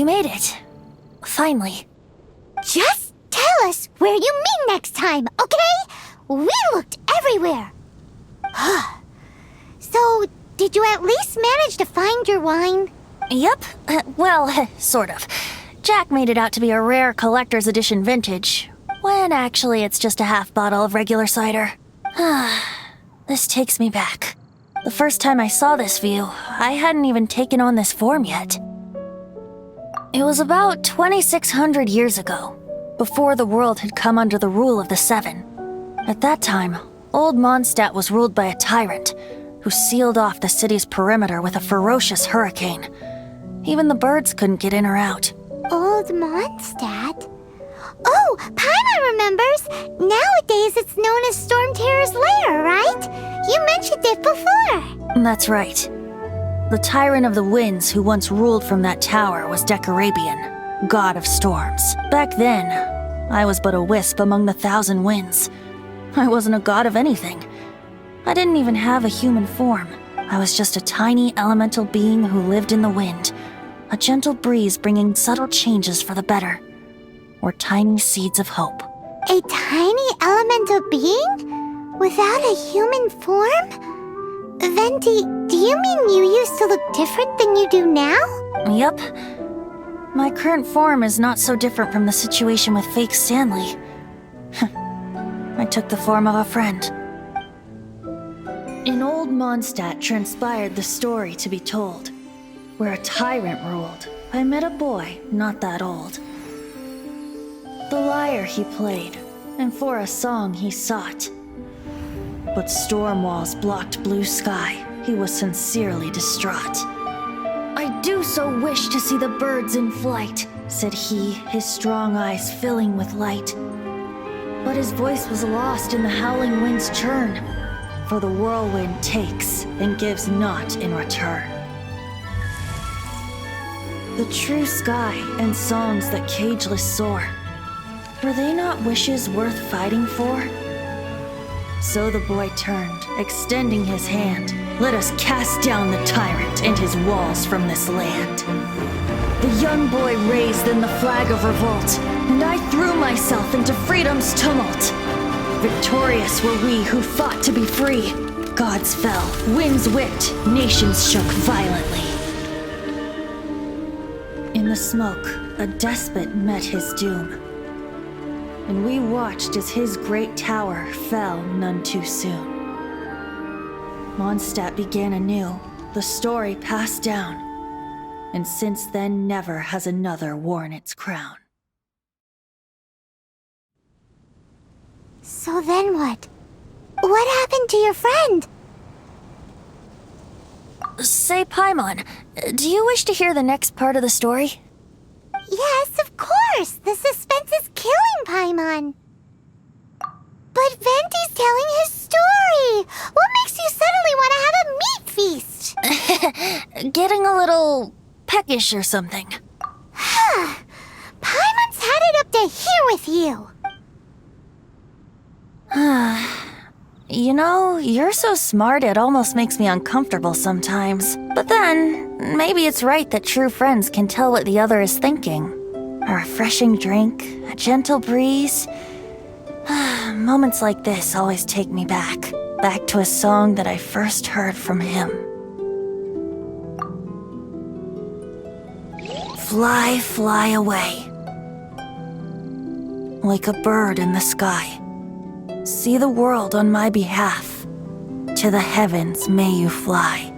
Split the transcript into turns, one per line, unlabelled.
You made it. Finally.
Just tell us where you meet next time, okay? We looked everywhere. So, did you at least manage to find your wine?
Yep. Well, sort of. Jack made it out to be a rare collector's edition vintage, when actually it's just a half bottle of regular cider. This takes me back. The first time I saw this view, I hadn't even taken on this form yet. It was about 2,600 years ago, before the world had come under the rule of the Seven. At that time, Old Mondstadt was ruled by a tyrant who sealed off the city's perimeter with a ferocious hurricane. Even the birds couldn't get in or out.
Old Mondstadt? Oh, Paimon remembers! Nowadays it's known as Storm Terror's lair, right? You mentioned it before.
That's right. The tyrant of the winds who once ruled from that tower was Decarabian, god of storms. Back then, I was but a wisp among the thousand winds. I wasn't a god of anything. I didn't even have a human form. I was just a tiny elemental being who lived in the wind, a gentle breeze bringing subtle changes for the better, or tiny seeds of hope.
A tiny elemental being? Without a human form? Venti, do you mean you used to look different than you do now?
Yep. My current form is not so different from the situation with fake Stanley. I took the form of a friend. In Old Mondstadt transpired the story to be told. Where a tyrant ruled, I met a boy not that old. The lyre he played, and for a song he sought. But storm walls blocked blue sky. He was sincerely distraught. I do so wish to see the birds in flight, said he, his strong eyes filling with light. But his voice was lost in the howling wind's churn, for the whirlwind takes and gives not in return. The true sky and songs that cageless soar, were they not wishes worth fighting for? So the boy turned, extending his hand. Let us cast down the tyrant and his walls from this land. The young boy raised then the flag of revolt, and I threw myself into freedom's tumult. Victorious were we who fought to be free. Gods fell, winds whipped, nations shook violently. In the smoke, a despot met his doom, and we watched as his great tower fell none too soon. Mondstadt began anew, the story passed down, and since then never has another worn its crown.
So then what? What happened to your friend?
Say, Paimon, do you wish to hear the next part of the story?
Yes, of course! The suspense is killing Paimon! But Venti's telling his story! What makes you suddenly want to have a meat feast?
Getting a little peckish or something.
Paimon's had it up to here with you!
You know, you're so smart it almost makes me uncomfortable sometimes. But then, maybe it's right that true friends can tell what the other is thinking. A refreshing drink, a gentle breeze. Moments like this always take me back to a song that I first heard from him. Fly, fly away. Like a bird in the sky. See the world on my behalf. To the heavens may you fly.